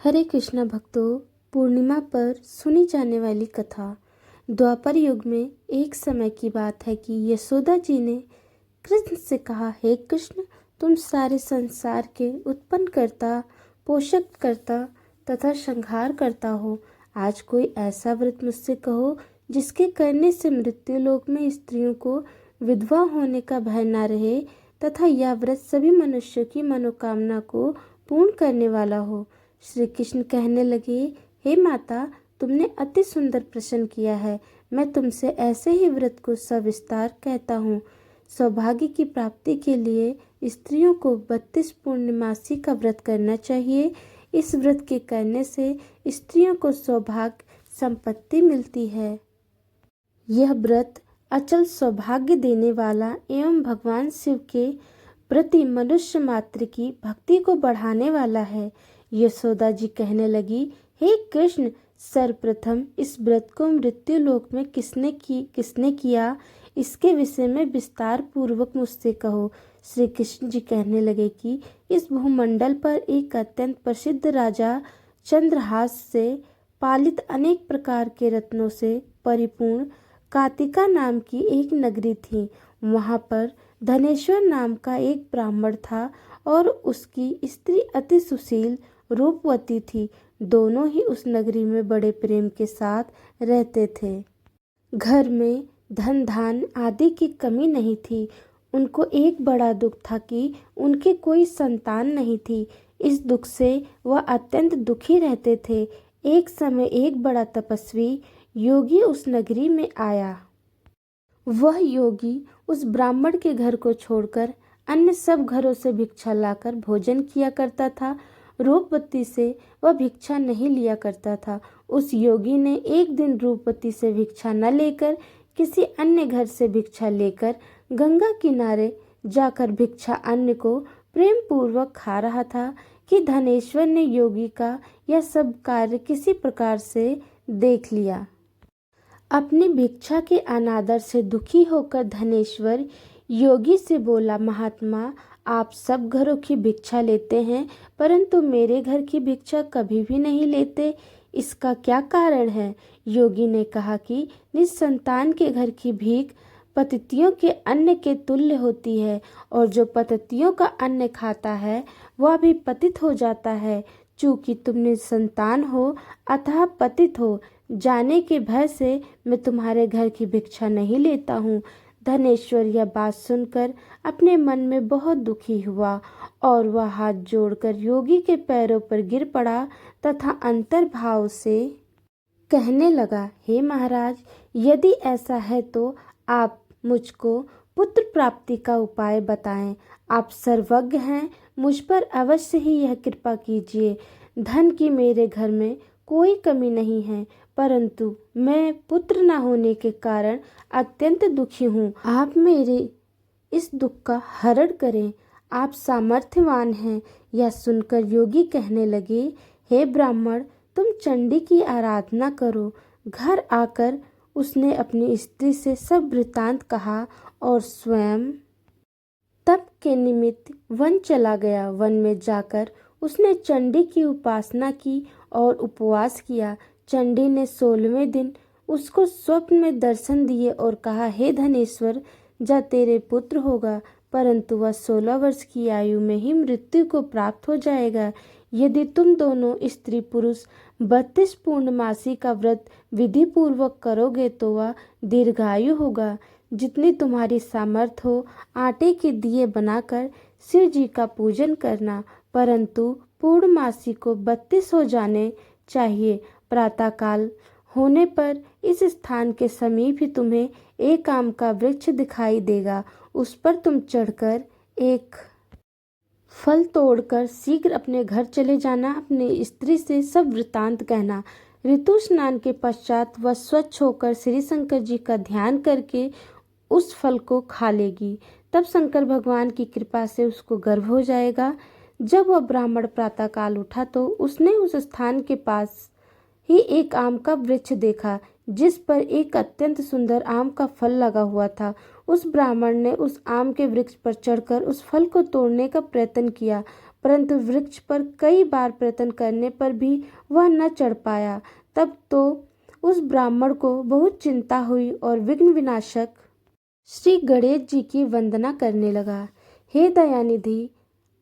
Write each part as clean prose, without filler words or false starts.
हरे कृष्णा भक्तों, पूर्णिमा पर सुनी जाने वाली कथा। द्वापर युग में एक समय की बात है कि यशोदा जी ने कृष्ण से कहा, हे कृष्ण, तुम सारे संसार के उत्पन्न करता, पोषक करता तथा संहार करता हो। आज कोई ऐसा व्रत मुझसे कहो जिसके करने से मृत्यु लोक में स्त्रियों को विधवा होने का भय न रहे तथा यह व्रत सभी मनुष्यों की मनोकामना को पूर्ण करने वाला हो। श्री कृष्ण कहने लगे, हे माता, तुमने अति सुंदर प्रश्न किया है। मैं तुमसे ऐसे ही व्रत को सविस्तार कहता हूँ। सौभाग्य की प्राप्ति के लिए स्त्रियों को 32 पूर्णमासी का व्रत करना चाहिए। इस व्रत के करने से स्त्रियों को सौभाग्य संपत्ति मिलती है। यह व्रत अचल सौभाग्य देने वाला एवं भगवान शिव के प्रति मनुष्य मात्र की भक्ति को बढ़ाने वाला है। यशोदा जी कहने लगी, हे कृष्ण, सर्वप्रथम इस व्रत को मृत्यु लोक में किसने किया, इसके विषय में विस्तार पूर्वक मुझसे कहो। श्री कृष्ण जी कहने लगे कि इस भूमंडल पर एक अत्यंत प्रसिद्ध राजा चंद्रहास से पालित अनेक प्रकार के रत्नों से परिपूर्ण कातिका नाम की एक नगरी थी। वहां पर धनेश्वर नाम का एक ब्राह्मण था और उसकी स्त्री अति सुशील रूपवती थी। दोनों ही उस नगरी में बड़े प्रेम के साथ रहते थे। घर में धन धान आदि की कमी नहीं थी। उनको एक बड़ा दुख था कि उनके कोई संतान नहीं थी। इस दुख से वह अत्यंत दुखी रहते थे। एक समय एक बड़ा तपस्वी योगी उस नगरी में आया। वह योगी उस ब्राह्मण के घर को छोड़कर अन्य सब घरों से भिक्षा लाकर भोजन किया करता था। रूपवती से वह भिक्षा नहीं लिया करता था। उस योगी ने एक दिन रूपवती से भिक्षा न लेकर किसी अन्य घर से भिक्षा लेकर गंगा किनारे जाकर भिक्षा अन्न को प्रेम पूर्वक खा रहा था कि धनेश्वर ने योगी का यह सब कार्य किसी प्रकार से देख लिया। अपनी भिक्षा के अनादर से दुखी होकर धनेश्वर योगी से बोला, महात्मा, आप सब घरों की भिक्षा लेते हैं परंतु मेरे घर की भिक्षा कभी भी नहीं लेते, इसका क्या कारण है? योगी ने कहा कि निसंतान के घर की भीख पतितियों के अन्न के तुल्य होती है और जो पतितियों का अन्न खाता है वह भी पतित हो जाता है। चूंकि तुम निसंतान हो अतः पतित हो जाने के भय से मैं तुम्हारे घर की भिक्षा नहीं लेता हूँ। धनेश्वर यह बात सुनकर अपने मन में बहुत दुखी हुआ और वह हाथ जोड़कर योगी के पैरों पर गिर पड़ा तथा अंतर्भाव से कहने लगा, हे महाराज, यदि ऐसा है तो आप मुझको पुत्र प्राप्ति का उपाय बताएं। आप सर्वज्ञ हैं, मुझ पर अवश्य ही यह कृपा कीजिए। धन की मेरे घर में कोई कमी नहीं है परंतु मैं पुत्र न होने के कारण अत्यंत दुखी हूँ। आप मेरे इस दुख का हरण करें। आप सामर्थ्यवान हैं। यह सुनकर योगी कहने लगे, हे ब्राह्मण, तुम चंडी की आराधना करो। घर आकर उसने अपनी स्त्री से सब वृत्तांत कहा और स्वयं तप के निमित्त वन चला गया। वन में जाकर उसने चंडी की उपासना की और उपवास किया। चंडी ने 16वें दिन उसको स्वप्न में दर्शन दिए और कहा, हे धनेश्वर, जा तेरे पुत्र होगा परंतु वह 16 वर्ष की आयु में ही मृत्यु को प्राप्त हो जाएगा। यदि तुम दोनों स्त्री पुरुष 32 पूर्णमासी का व्रत विधि पूर्वक करोगे तो वह दीर्घायु होगा। जितनी तुम्हारी सामर्थ हो आटे के दिए बनाकर शिव जी का पूजन करना, परंतु पूर्णमासी को 32 हो जाने चाहिए। प्रातःकाल होने पर इस स्थान के समीप ही तुम्हें एक आम का वृक्ष दिखाई देगा। उस पर तुम चढ़कर एक फल तोड़कर शीघ्र अपने घर चले जाना। अपनी स्त्री से सब वृत्तांत कहना। ऋतु स्नान के पश्चात वह स्वच्छ होकर श्री शंकर जी का ध्यान करके उस फल को खा लेगी। तब शंकर भगवान की कृपा से उसको गर्भ हो जाएगा। जब वह ब्राह्मण प्रातःकाल उठा तो उसने उस स्थान के पास ही एक आम का वृक्ष देखा जिस पर एक अत्यंत सुंदर आम का फल लगा हुआ था। उस ब्राह्मण ने उस आम के वृक्ष पर चढ़कर उस फल को तोड़ने का प्रयत्न किया परंतु वृक्ष पर कई बार प्रयत्न करने पर भी वह न चढ़ पाया। तब तो उस ब्राह्मण को बहुत चिंता हुई और विघ्न विनाशक श्री गणेश जी की वंदना करने लगा। हे दयानिधि,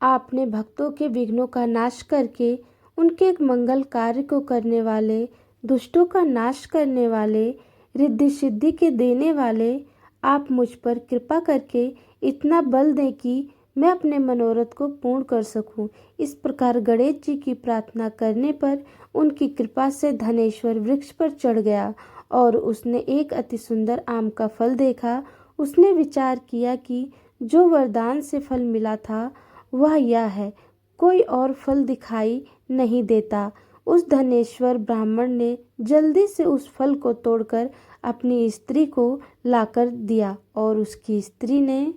आपने भक्तों के विघ्नों का नाश करके उनके एक मंगल कार्य को करने वाले, दुष्टों का नाश करने वाले, रिद्धि सिद्धि के देने वाले, आप मुझ पर कृपा करके इतना बल दें कि मैं अपने मनोरथ को पूर्ण कर सकूं। इस प्रकार गणेश जी की प्रार्थना करने पर उनकी कृपा से धनेश्वर वृक्ष पर चढ़ गया और उसने एक अति सुंदर आम का फल देखा। उसने विचार किया कि जो वरदान से फल मिला था वह यह है, कोई और फल दिखाई नहीं देता। उस धनेश्वर ब्राह्मण ने जल्दी से उस फल को तोड़कर अपनी स्त्री को लाकर दिया और उसकी स्त्री ने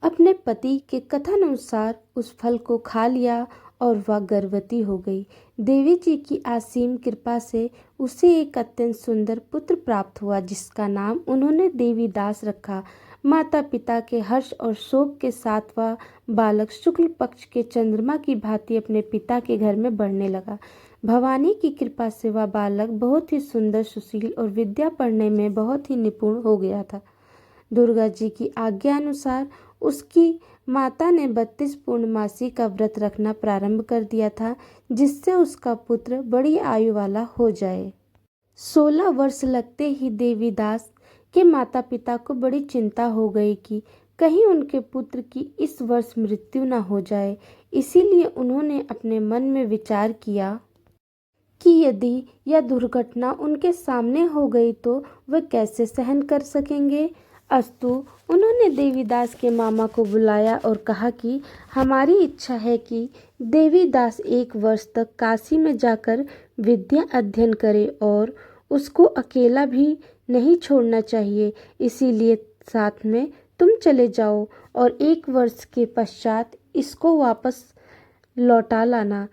अपने पति के कथन अनुसार उस फल को खा लिया और वह गर्भवती हो गई। देवी जी की असीम कृपा से उसे एक अत्यंत सुंदर पुत्र प्राप्त हुआ, जिसका नाम उन्होंने देवीदास रखा। माता पिता के हर्ष और शोक के साथ वह बालक शुक्ल पक्ष के चंद्रमा की भांति अपने पिता के घर में बढ़ने लगा। भवानी की कृपा से वह बालक बहुत ही सुंदर, सुशील और विद्या पढ़ने में बहुत ही निपुण हो गया था। दुर्गा जी की आज्ञा अनुसार उसकी माता ने 32 पूर्णमासी का व्रत रखना प्रारंभ कर दिया था, जिससे उसका पुत्र बड़ी आयु वाला हो जाए। 16 वर्ष लगते ही देवीदास के माता पिता को बड़ी चिंता हो गई कि कहीं उनके पुत्र की इस वर्ष मृत्यु न हो जाए। इसीलिए उन्होंने अपने मन में विचार किया कि यदि यह दुर्घटना उनके सामने हो गई तो वे कैसे सहन कर सकेंगे। अस्तु उन्होंने देवीदास के मामा को बुलाया और कहा कि हमारी इच्छा है कि देवीदास 1 वर्ष तक काशी में जाकर विद्या अध्ययन करे और उसको अकेला भी नहीं छोड़ना चाहिए। इसीलिए साथ में तुम चले जाओ और 1 वर्ष के पश्चात इसको वापस लौटा लाना।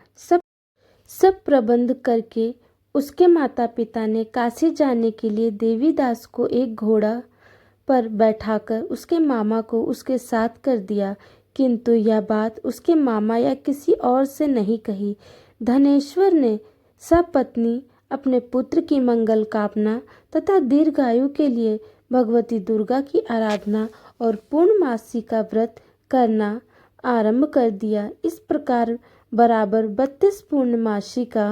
सब प्रबंध करके उसके माता पिता ने काशी जाने के लिए देवीदास को एक घोड़ा पर बैठाकर उसके मामा को उसके साथ कर दिया, किंतु यह बात उसके मामा या किसी और से नहीं कही। धनेश्वर ने सपत्नी अपने पुत्र की मंगल कामना तथा दीर्घायु के लिए भगवती दुर्गा की आराधना और पूर्णमासी का व्रत करना आरंभ कर दिया। इस प्रकार बराबर 32 पूर्णमासी का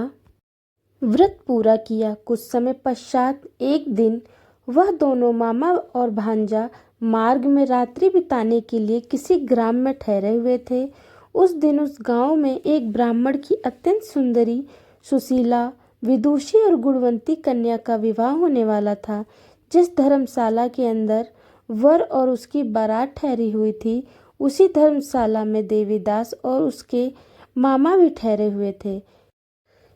व्रत पूरा किया। कुछ समय पश्चात एक दिन वह दोनों मामा और भांजा मार्ग में रात्रि बिताने के लिए किसी ग्राम में ठहरे हुए थे। उस दिन उस गांव में एक ब्राह्मण की अत्यंत सुंदरी, सुशीला, विदुषी और गुणवंती कन्या का विवाह होने वाला था। जिस धर्मशाला के अंदर वर और उसकी बारात ठहरी हुई थी, उसी धर्मशाला में देवीदास और उसके मामा भी ठहरे हुए थे।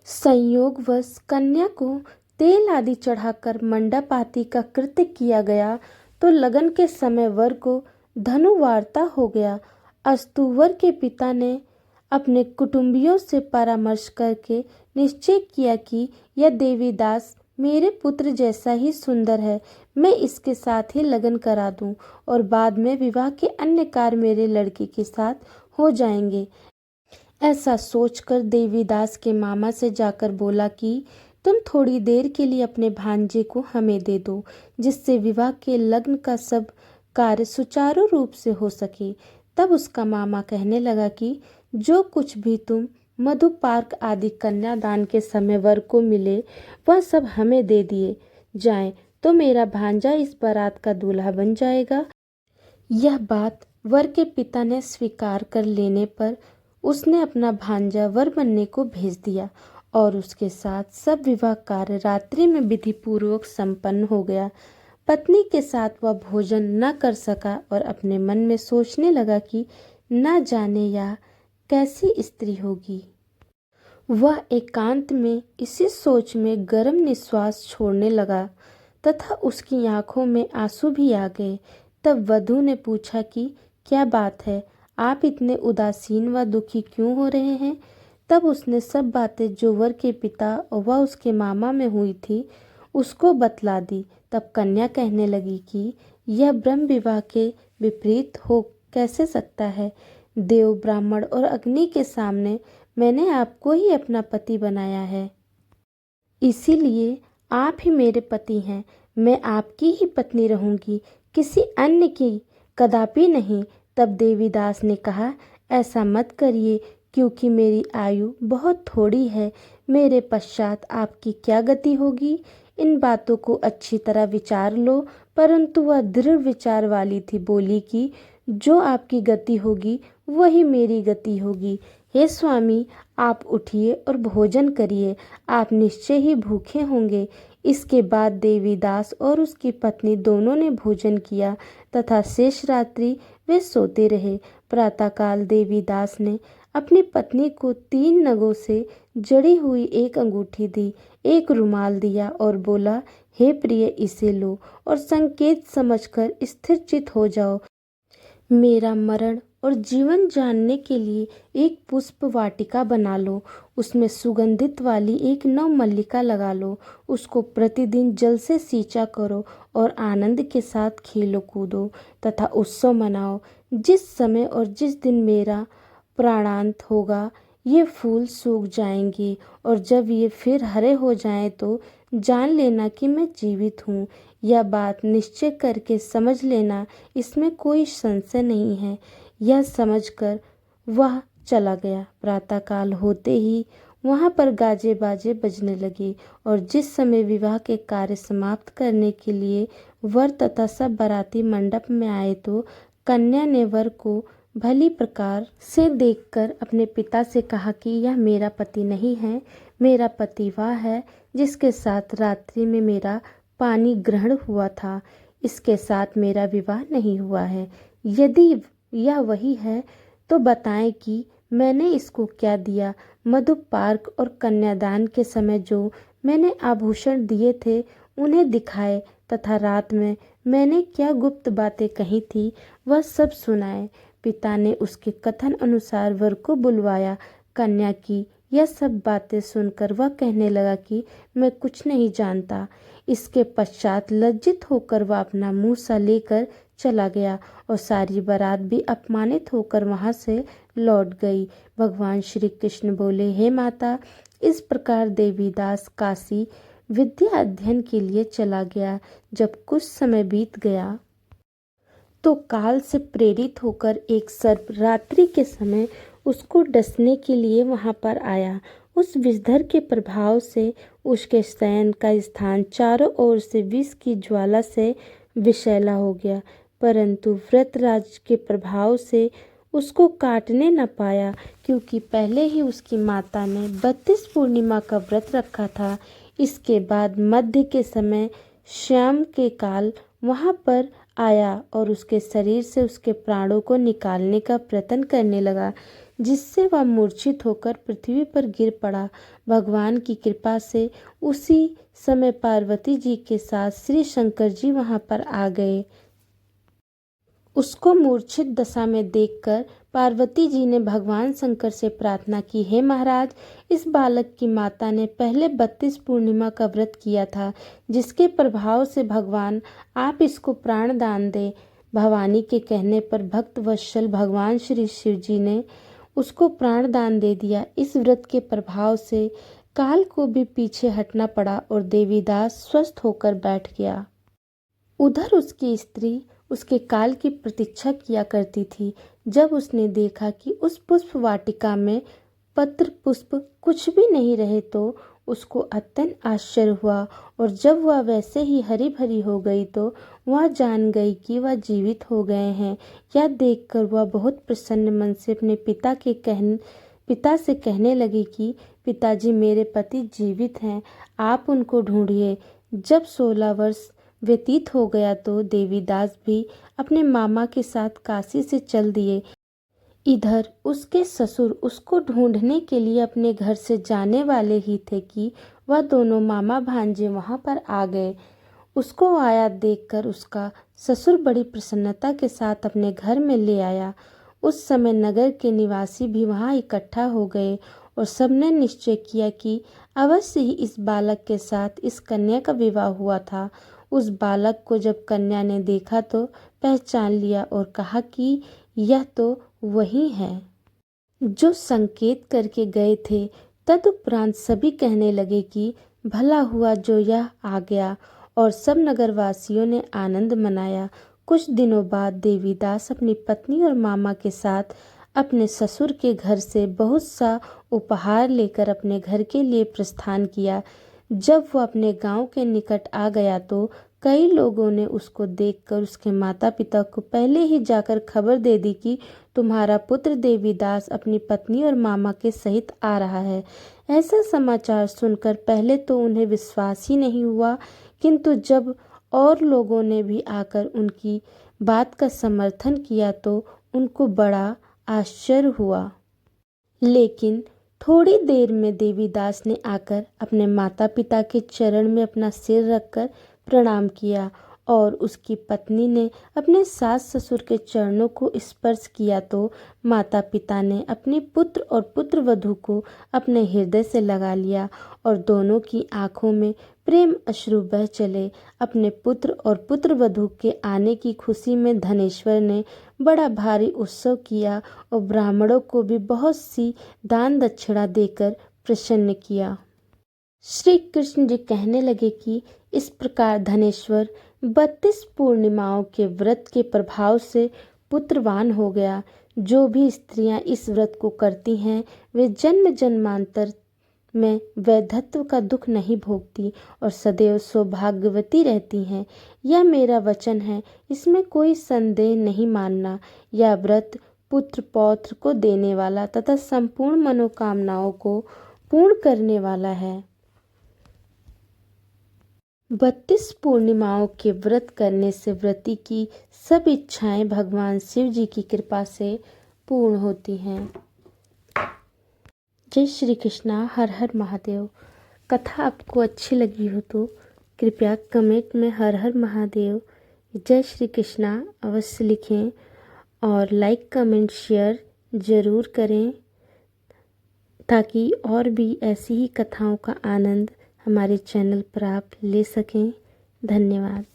संयोगवश कन्या को तेल आदि चढ़ाकर मंडप आदि का कृत्य किया गया तो लगन के समय वर को धनुवार्ता हो गया। अस्तु वर के पिता ने अपने कुटुंबियों से परामर्श करके निश्चय किया कि यह देवीदास मेरे पुत्र जैसा ही सुंदर है, मैं इसके साथ ही लगन करा दूं और बाद में विवाह के अन्य कार्य मेरे लड़के के साथ हो जाएंगे। ऐसा सोचकर देवीदास के मामा से जाकर बोला कि तुम थोड़ी देर के लिए अपने भांजे को हमें दे दो, जिससे विवाह के लग्न का सब कार्य सुचारू रूप से हो सके। तब उसका मामा कहने लगा कि जो कुछ भी तुम मधुपार्क आदि कन्यादान के समय वर को मिले वह सब हमें दे दिए जाएं, तो मेरा भांजा इस बारात का दूल्हा बन जाएगा। यह बात वर के पिता ने स्वीकार कर लेने पर उसने अपना भांजा वर बनने को भेज दिया और उसके साथ सब विवाह कार्य रात्रि में विधि पूर्वक संपन्न हो गया। पत्नी के साथ वह भोजन न कर सका और अपने मन में सोचने लगा कि न जाने या कैसी स्त्री होगी। वह एकांत में इसी सोच में गर्म निश्वास छोड़ने लगा तथा उसकी आंखों में आंसू भी आ गए। तब वधू ने पूछा कि क्या बात है, आप इतने उदासीन व दुखी क्यों हो रहे हैं। तब उसने सब बातें जो वर के पिता व उसके मामा में हुई थी उसको बतला दी। तब कन्या कहने लगी कि यह ब्रह्म विवाह के विपरीत हो कैसे सकता है। देव, ब्राह्मण और अग्नि के सामने मैंने आपको ही अपना पति बनाया है, इसीलिए आप ही मेरे पति हैं। मैं आपकी ही पत्नी रहूंगी, किसी अन्य की कदापि नहीं। तब देवीदास ने कहा, ऐसा मत करिए, क्योंकि मेरी आयु बहुत थोड़ी है। मेरे पश्चात आपकी क्या गति होगी, इन बातों को अच्छी तरह विचार लो। परंतु वह दृढ़ विचार वाली थी, बोली कि जो आपकी गति होगी वही मेरी गति होगी। हे स्वामी, आप उठिए और भोजन करिए, आप निश्चय ही भूखे होंगे। इसके बाद देवीदास और उसकी पत्नी दोनों ने भोजन किया तथा शेष रात्रि वे सोते रहे। प्रातःकाल देवीदास ने अपनी पत्नी को 3 नगों से जड़ी हुई एक अंगूठी दी, एक रुमाल दिया और बोला, हे प्रिय, इसे लो और संकेत समझकर स्थिरचित हो जाओ। मेरा मरण और जीवन जानने के लिए एक पुष्प वाटिका बना लो, उसमें सुगंधित वाली एक नवमल्लिका लगा लो। उसको प्रतिदिन जल से सींचा करो और आनंद के साथ खेलो कूदो तथा उत्सव मनाओ। जिस समय और जिस दिन मेरा प्राणांत होगा, ये फूल सूख जाएंगे और जब ये फिर हरे हो जाएं तो जान लेना कि मैं जीवित हूँ। यह बात निश्चय करके समझ लेना, इसमें कोई संशय नहीं है। यह समझकर वह चला गया। प्रातःकाल होते ही वहाँ पर गाजे बाजे बजने लगे और जिस समय विवाह के कार्य समाप्त करने के लिए वर तथा सब बाराती मंडप में आए तो कन्या ने वर को भली प्रकार से देखकर अपने पिता से कहा कि यह मेरा पति नहीं है, मेरा पति वह है जिसके साथ रात्रि में मेरा पानी ग्रहण हुआ था। इसके साथ मेरा विवाह नहीं हुआ है। यदि यह वही है तो बताएं कि मैंने इसको क्या दिया। मधुपार्क और कन्यादान के समय जो मैंने आभूषण दिए थे उन्हें दिखाए तथा रात में मैंने क्या गुप्त बातें कही थी वह सब सुनाए। पिता ने उसके कथन अनुसार वर को बुलवाया। कन्या की यह सब बातें सुनकर वह कहने लगा कि मैं कुछ नहीं जानता। इसके पश्चात लज्जित होकर वह अपना मुंह सा लेकर चला गया और सारी बारात भी अपमानित होकर वहां से लौट गई। भगवान श्री कृष्ण बोले, हे माता, इस प्रकार देवीदास काशी विद्या अध्ययन के लिए चला गया। जब कुछ समय बीत गया तो काल से प्रेरित होकर एक सर्प रात्रि के समय उसको डसने के लिए वहां पर आया। उस विषधर के प्रभाव से उसके शयन का स्थान चारों ओर से विष की ज्वाला से विषैला हो गया, परंतु व्रतराज के प्रभाव से उसको काटने न पाया, क्योंकि पहले ही उसकी माता ने 32 पूर्णिमा का व्रत रखा था। इसके बाद मध्य के समय श्याम के काल वहां पर आया और उसके शरीर से उसके प्राणों को निकालने का प्रयत्न करने लगा, जिससे वह मूर्छित होकर पृथ्वी पर गिर पड़ा। भगवान की कृपा से उसी समय पार्वती जी के साथ श्री शंकर जी वहां पर आ गए। उसको मूर्छित दशा में देखकर पार्वती जी ने भगवान शंकर से प्रार्थना की, हे महाराज, इस बालक की माता ने पहले 32 पूर्णिमा का व्रत किया था, जिसके प्रभाव से भगवान आप इसको प्राण दान दे। भवानी के कहने पर भक्त वत्सल भगवान श्री शिव जी ने उसको प्राण दान दे दिया। इस व्रत के प्रभाव से काल को भी पीछे हटना पड़ा और देवीदास स्वस्थ होकर बैठ गया। उधर उसकी स्त्री उसके काल की प्रतीक्षा किया करती थी। जब उसने देखा कि उस पुष्प वाटिका में पत्र पुष्प कुछ भी नहीं रहे तो उसको अत्यंत आश्चर्य हुआ, और जब वह वैसे ही हरी भरी हो गई तो वह जान गई कि वह जीवित हो गए हैं। यह देखकर वह बहुत प्रसन्न मन से अपने पिता से कहने लगी कि पिताजी, मेरे पति जीवित हैं, आप उनको ढूंढिए। जब 16 वर्ष व्यतीत हो गया तो देवीदास भी अपने मामा के साथ काशी से चल दिए। इधर उसके ससुर उसको ढूंढने के लिए अपने घर से जाने वाले ही थे कि वह दोनों मामा भांजे वहां पर आ गए। उसको आया देखकर उसका ससुर बड़ी प्रसन्नता के साथ अपने घर में ले आया। उस समय नगर के निवासी भी वहां इकट्ठा हो गए और सबने निश्चय किया कि अवश्य ही इस बालक के साथ इस कन्या का विवाह हुआ था। उस बालक को जब कन्या ने देखा तो पहचान लिया और कहा कि यह तो वही है जो संकेत करके गए थे। तदुपरांत सभी कहने लगे कि भला हुआ जो यह आ गया, और सब नगरवासियों ने आनंद मनाया। कुछ दिनों बाद देवीदास अपनी पत्नी और मामा के साथ अपने ससुर के घर से बहुत सा उपहार लेकर अपने घर के लिए प्रस्थान किया। जब वह अपने गांव के निकट आ गया तो कई लोगों ने उसको देखकर उसके माता पिता को पहले ही जाकर खबर दे दी कि तुम्हारा पुत्र देवीदास अपनी पत्नी और मामा के सहित आ रहा है। ऐसा समाचार सुनकर पहले तो उन्हें विश्वास ही नहीं हुआ, किंतु जब और लोगों ने भी आकर उनकी बात का समर्थन किया तो उनको बड़ा आश्चर्य हुआ। लेकिन थोड़ी देर में देवीदास ने आकर अपने माता पिता के चरण में अपना सिर रखकर प्रणाम किया, और उसकी पत्नी ने अपने सास ससुर के चरणों को स्पर्श किया तो माता पिता ने अपने पुत्र और पुत्रवधू को अपने हृदय से लगा लिया, और दोनों की आंखों में प्रेम अश्रु बह चले। अपने पुत्र और पुत्रवधू के आने की खुशी में धनेश्वर ने बड़ा भारी उत्सव किया और ब्राह्मणों को भी बहुत सी दान दक्षिणा देकर प्रसन्न किया। श्री कृष्ण जी कहने लगे कि इस प्रकार धनेश्वर 32 पूर्णिमाओं के व्रत के प्रभाव से पुत्रवान हो गया। जो भी स्त्रियां इस व्रत को करती हैं वे जन्म जन्मांतर में वैधत्व का दुख नहीं भोगती और सदैव सौभाग्यवती रहती हैं। यह मेरा वचन है, इसमें कोई संदेह नहीं मानना। यह व्रत पुत्र पौत्र को देने वाला तथा संपूर्ण मनोकामनाओं को पूर्ण करने वाला है। 32 पूर्णिमाओं के व्रत करने से व्रती की सब इच्छाएं भगवान शिव जी की कृपा से पूर्ण होती हैं। जय श्री कृष्णा। हर हर महादेव। कथा आपको अच्छी लगी हो तो कृपया कमेंट में हर हर महादेव जय श्री कृष्णा अवश्य लिखें, और लाइक कमेंट शेयर ज़रूर करें ताकि और भी ऐसी ही कथाओं का आनंद हमारे चैनल पर आप ले सकें। धन्यवाद।